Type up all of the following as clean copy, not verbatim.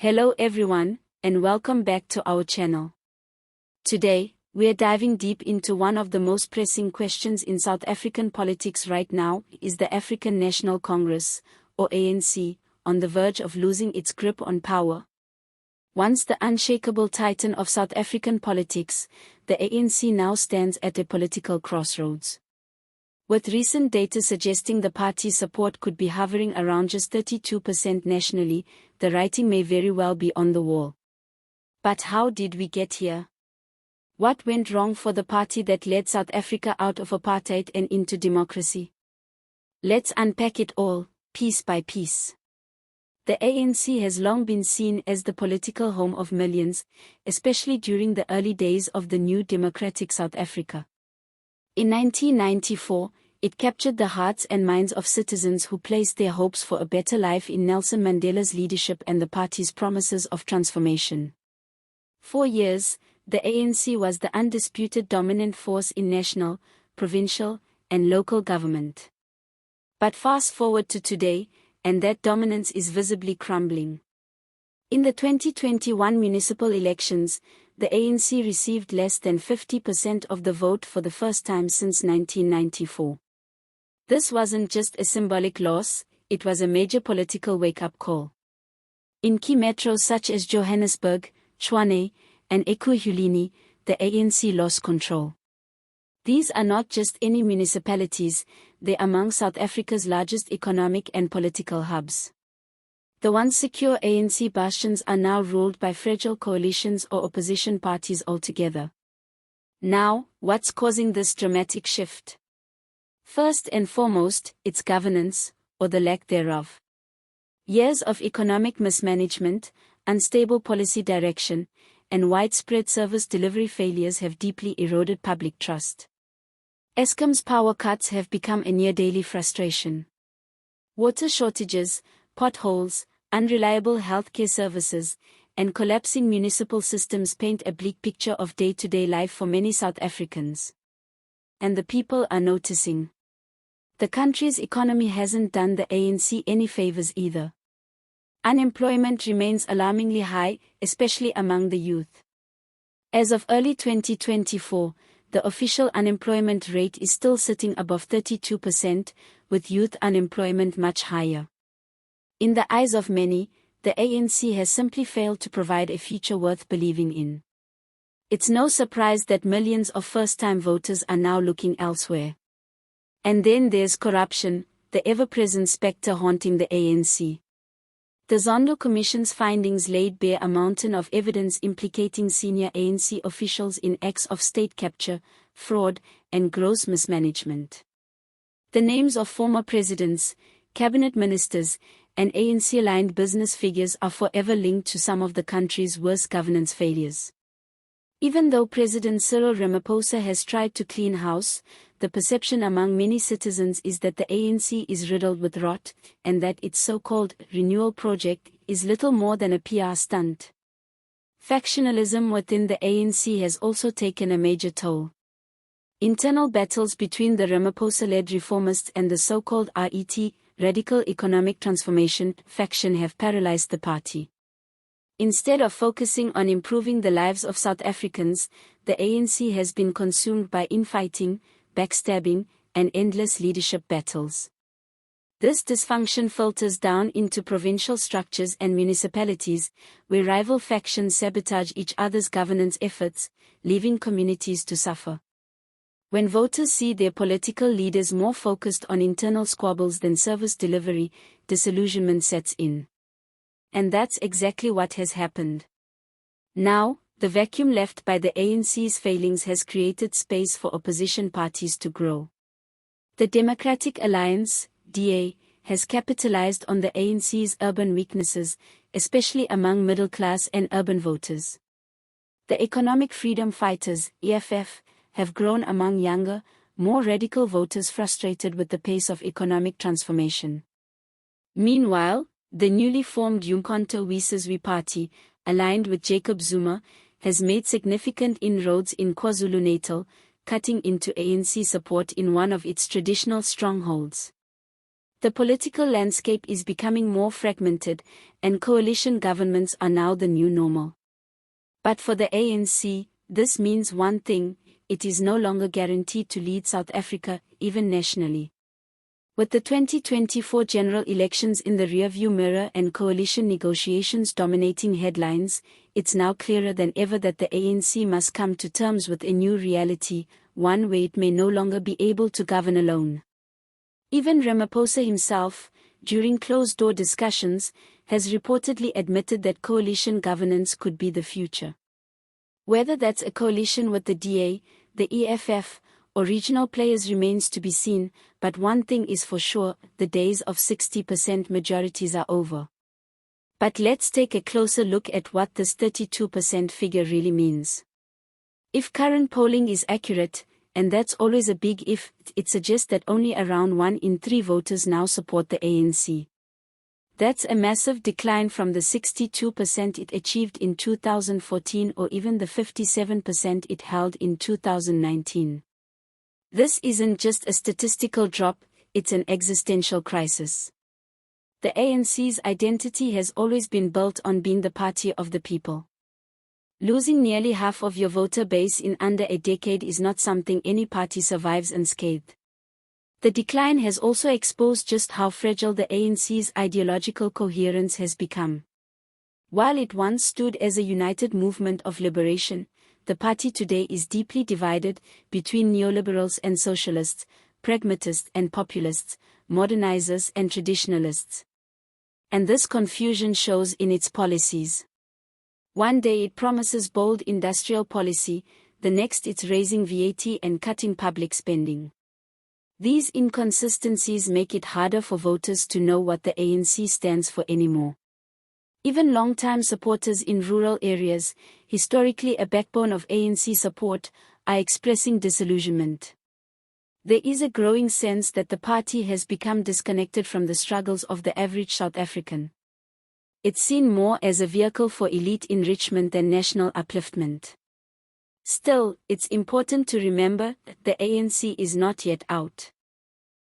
Hello everyone, and welcome back to our channel. Today, we are diving deep into one of the most pressing questions in South African politics right now. Is the African National Congress, or ANC, on the verge of losing its grip on power? Once the unshakable titan of South African politics, the ANC now stands at a political crossroads. With recent data suggesting the party's support could be hovering around just 32% nationally, the writing may very well be on the wall. But how did we get here? What went wrong for the party that led South Africa out of apartheid and into democracy? Let's unpack it all, piece by piece. The ANC has long been seen as the political home of millions, especially during the early days of the new democratic South Africa. In 1994, it captured the hearts and minds of citizens who placed their hopes for a better life in Nelson Mandela's leadership and the party's promises of transformation. For years, the ANC was the undisputed dominant force in national, provincial, and local government. But fast forward to today, and that dominance is visibly crumbling. In the 2021 municipal elections, the ANC received less than 50% of the vote for the first time since 1994. This wasn't just a symbolic loss, it was a major political wake-up call. In key metros such as Johannesburg, Tshwane, and Ekurhuleni, the ANC lost control. These are not just any municipalities, they're among South Africa's largest economic and political hubs. The once secure ANC bastions are now ruled by fragile coalitions or opposition parties altogether. Now, what's causing this dramatic shift? First and foremost, it's governance, or the lack thereof. Years of economic mismanagement, unstable policy direction, and widespread service delivery failures have deeply eroded public trust. Eskom's power cuts have become a near-daily frustration. Water shortages, potholes, unreliable healthcare services, and collapsing municipal systems paint a bleak picture of day-to-day life for many South Africans. And the people are noticing. The country's economy hasn't done the ANC any favors either. Unemployment remains alarmingly high, especially among the youth. As of early 2024, the official unemployment rate is still sitting above 32%, with youth unemployment much higher. In the eyes of many, the ANC has simply failed to provide a future worth believing in. It's no surprise that millions of first-time voters are now looking elsewhere. And then there's corruption, the ever-present spectre haunting the ANC. The Zondo Commission's findings laid bare a mountain of evidence implicating senior ANC officials in acts of state capture, fraud, and gross mismanagement. The names of former presidents, cabinet ministers, and ANC-aligned business figures are forever linked to some of the country's worst governance failures. Even though President Cyril Ramaphosa has tried to clean house, the perception among many citizens is that the ANC is riddled with rot, and that its so-called renewal project is little more than a PR stunt. Factionalism within the ANC has also taken a major toll. Internal battles between the Ramaphosa-led reformists and the so-called RET, Radical Economic Transformation, faction have paralyzed the party. Instead of focusing on improving the lives of South Africans, the ANC has been consumed by infighting, backstabbing, and endless leadership battles. This dysfunction filters down into provincial structures and municipalities, where rival factions sabotage each other's governance efforts, leaving communities to suffer. When voters see their political leaders more focused on internal squabbles than service delivery, disillusionment sets in. And that's exactly what has happened. Now, the vacuum left by the ANC's failings has created space for opposition parties to grow. The Democratic Alliance, DA, has capitalized on the ANC's urban weaknesses, especially among middle-class and urban voters. The Economic Freedom Fighters, EFF, have grown among younger, more radical voters frustrated with the pace of economic transformation. Meanwhile, the newly formed Umkhonto we Sizwe Party, aligned with Jacob Zuma, has made significant inroads in KwaZulu-Natal, cutting into ANC support in one of its traditional strongholds. The political landscape is becoming more fragmented, and coalition governments are now the new normal. But for the ANC, this means one thing: it is no longer guaranteed to lead South Africa, even nationally. With the 2024 general elections in the rearview mirror and coalition negotiations dominating headlines, it's now clearer than ever that the ANC must come to terms with a new reality, one where it may no longer be able to govern alone. Even Ramaphosa himself, during closed-door discussions, has reportedly admitted that coalition governance could be the future. Whether that's a coalition with the DA, the EFF, or regional players remains to be seen, but one thing is for sure: the days of 60% majorities are over. But let's take a closer look at what this 32% figure really means. If current polling is accurate, and that's always a big if, it suggests that only around 1 in 3 voters now support the ANC. That's a massive decline from the 62% it achieved in 2014 or even the 57% it held in 2019. This isn't just a statistical drop, it's an existential crisis. The ANC's identity has always been built on being the party of the people. Losing nearly half of your voter base in under a decade is not something any party survives unscathed. The decline has also exposed just how fragile the ANC's ideological coherence has become. While it once stood as a united movement of liberation, the party today is deeply divided between neoliberals and socialists, pragmatists and populists, modernizers and traditionalists. And this confusion shows in its policies. One day it promises bold industrial policy, the next it's raising VAT and cutting public spending. These inconsistencies make it harder for voters to know what the ANC stands for anymore. Even long-time supporters in rural areas, historically a backbone of ANC support, are expressing disillusionment. There is a growing sense that the party has become disconnected from the struggles of the average South African. It's seen more as a vehicle for elite enrichment than national upliftment. Still, it's important to remember that the ANC is not yet out.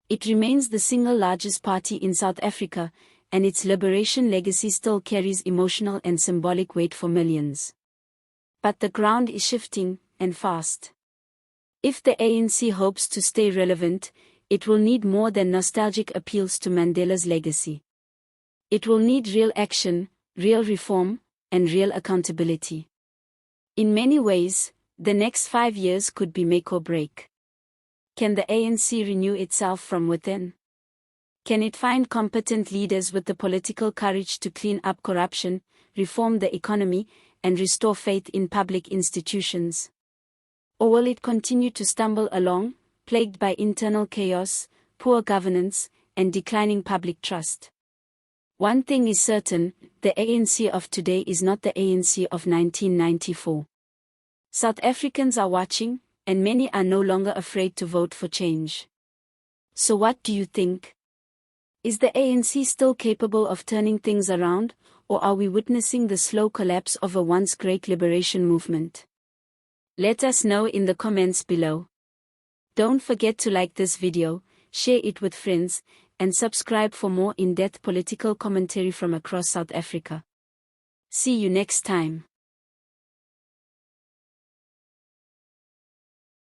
It remains the single largest party in South Africa, and its liberation legacy still carries emotional and symbolic weight for millions. But the ground is shifting, and fast. If the ANC hopes to stay relevant, it will need more than nostalgic appeals to Mandela's legacy. It will need real action, real reform, and real accountability. In many ways, the next 5 years could be make or break. Can the ANC renew itself from within? Can it find competent leaders with the political courage to clean up corruption, reform the economy, and restore faith in public institutions? Or will it continue to stumble along, plagued by internal chaos, poor governance, and declining public trust? One thing is certain: the ANC of today is not the ANC of 1994. South Africans are watching, and many are no longer afraid to vote for change. So what do you think? Is the ANC still capable of turning things around, or are we witnessing the slow collapse of a once great liberation movement? Let us know in the comments below. Don't forget to like this video, share it with friends, and subscribe for more in-depth political commentary from across South Africa. See you next time.